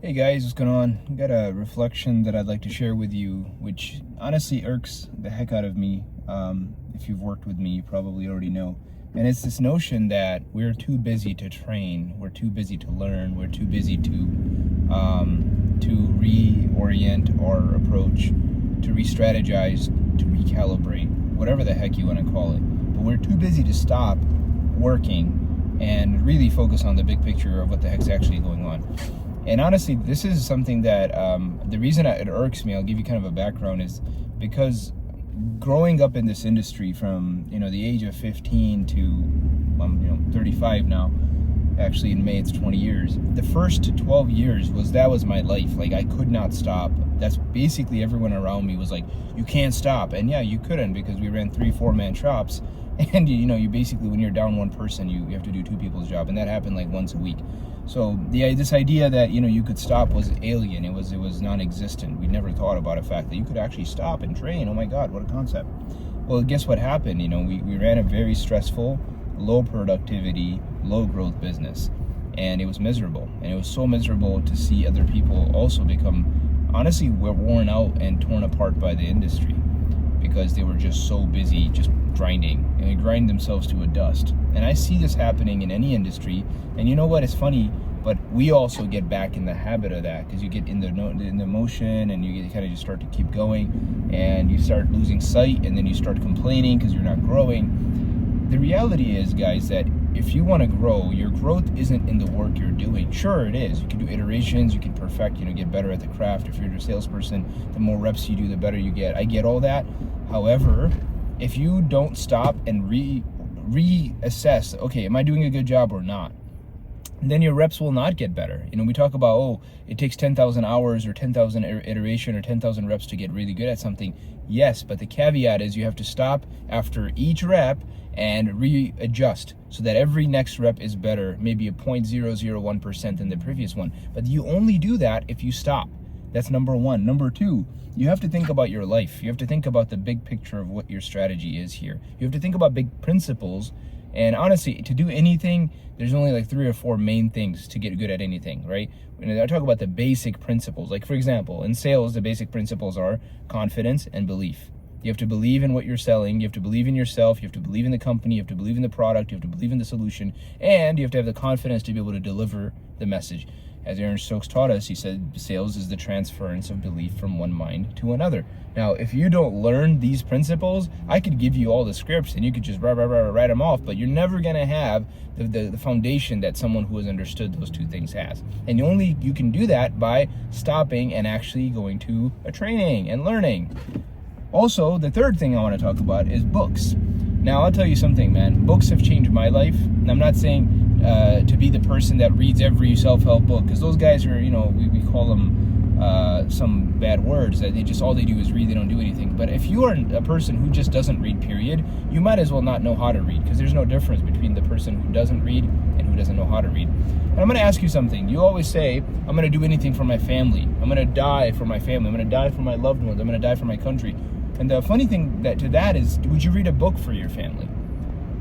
Hey guys, what's going on? I got a reflection that I'd like to share with you, which honestly irks the heck out of me. If you've worked with me, you probably already know. And it's this notion that we're too busy to train, we're too busy to learn, we're too busy to reorient our approach, to re-strategize, to recalibrate, whatever the heck you want to call it. But we're too busy to stop working and really focus on the big picture of what the heck's actually going on. And honestly, this is something that the reason it irks me, I'll give you kind of a background, is because growing up in this industry from the age of 15 to 35 now. Actually, in May it's 20 years. The first 12 years was my life. Like, I could not stop. That's basically everyone around me was like, you can't stop. And yeah, you couldn't, because we ran 3-4 man shops. And you basically, when you're down one person, you have to do two people's job, and that happened like once a week. So this idea that you could stop was alien. It was non-existent. We never thought about a fact that you could actually stop and train. Oh my God, what a concept! Well, guess what happened? We ran a very stressful, low productivity, low growth business, and it was miserable. And it was so miserable to see other people also become, honestly, worn out and torn apart by the industry, because they were just so busy just grinding, and they grind themselves to a dust. And I see this happening in any industry. And you know what? It's funny, but we also get back in the habit of that, because you get in the motion, and you kind of just start to keep going, and you start losing sight, and then you start complaining because you're not growing. The reality is, guys, that if you want to grow, your growth isn't in the work you're doing. Sure, it is. You can do iterations, you can perfect, get better at the craft. If you're a salesperson, the more reps you do, the better you get. I get all that. However, if you don't stop and reassess, okay, am I doing a good job or not? Then your reps will not get better. We talk about, it takes 10,000 hours or 10,000 iteration or 10,000 reps to get really good at something. Yes, but the caveat is you have to stop after each rep and readjust so that every next rep is better, maybe a 0.001% than the previous one. But you only do that if you stop. That's number one. Number two, you have to think about your life. You have to think about the big picture of what your strategy is here. You have to think about big principles. And honestly, to do anything, there's only like 3 or 4 main things to get good at anything, right? When I talk about the basic principles, like for example, in sales, the basic principles are confidence and belief. You have to believe in what you're selling. You have to believe in yourself. You have to believe in the company. You have to believe in the product. You have to believe in the solution. And you have to have the confidence to be able to deliver the message. As Aaron Stokes taught us, he said, sales is the transference of belief from one mind to another. Now, if you don't learn these principles, I could give you all the scripts and you could just write them off, but you're never going to have the foundation that someone who has understood those two things has. And you can do that by stopping and actually going to a training and learning. Also, the third thing I want to talk about is books. Now, I'll tell you something, man. Books have changed my life. And I'm not saying to be the person that reads every self-help book, because those guys are, we call them some bad words, that all they do is read, they don't do anything. But if you are a person who just doesn't read, period, you might as well not know how to read, because there's no difference between the person who doesn't read and who doesn't know how to read. And I'm going to ask you something. You always say, I'm going to do anything for my family. I'm going to die for my family. I'm going to die for my loved ones. I'm going to die for my country. And the funny thing to that is, would you read a book for your family?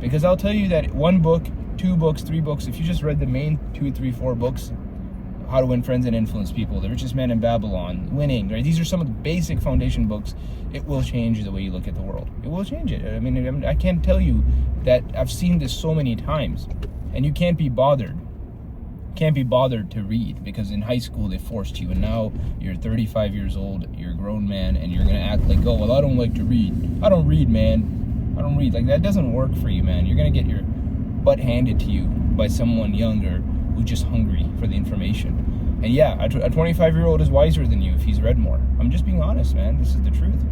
Because I'll tell you that 1 book, 2 books, 3 books, if you just read the main 2, 3, 4 books, How to Win Friends and Influence People, The Richest Man in Babylon, Winning, right? These are some of the basic foundation books. It will change the way you look at the world. It will change it. I mean, I can't tell you that I've seen this so many times. And you can't be bothered. To read, because in high school they forced you, and now you're 35 years old, you're a grown man, and you're gonna act like, well, I don't like to read. I don't read, man. I don't read. Like, that doesn't work for you, man. You're gonna get your butt handed to you by someone younger who's just hungry for the information. And yeah, a 25-year-old is wiser than you if he's read more. I'm just being honest, man. This is the truth.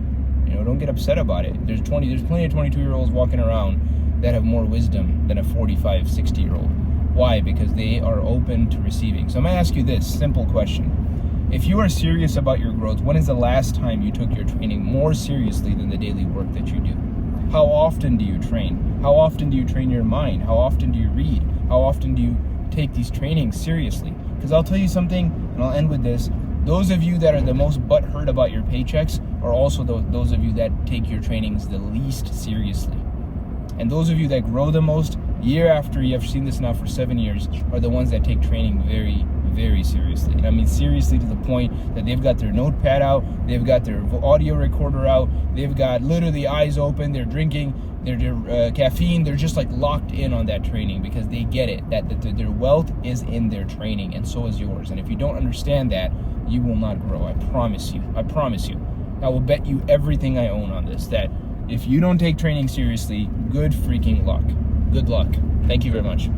Don't get upset about it. There's plenty of 22-year-olds walking around that have more wisdom than a 45, 60-year-old. Why? Because they are open to receiving. So I'm going to ask you this simple question. If you are serious about your growth, when is the last time you took your training more seriously than the daily work that you do? How often do you train? How often do you train your mind? How often do you read? How often do you take these trainings seriously? Because I'll tell you something, and I'll end with this. Those of you that are the most butthurt about your paychecks are also those of you that take your trainings the least seriously. And those of you that grow the most, year after year, I've seen this now for 7 years, are the ones that take training very, very seriously. and I mean seriously, to the point that they've got their notepad out, they've got their audio recorder out, they've got literally eyes open, they're drinking their caffeine, they're just like locked in on that training because they get it, that their wealth is in their training, and so is yours. And if you don't understand that, you will not grow. I promise you. I promise you. I will bet you everything I own on this that if you don't take training seriously, good freaking luck. Good luck. Thank you very much.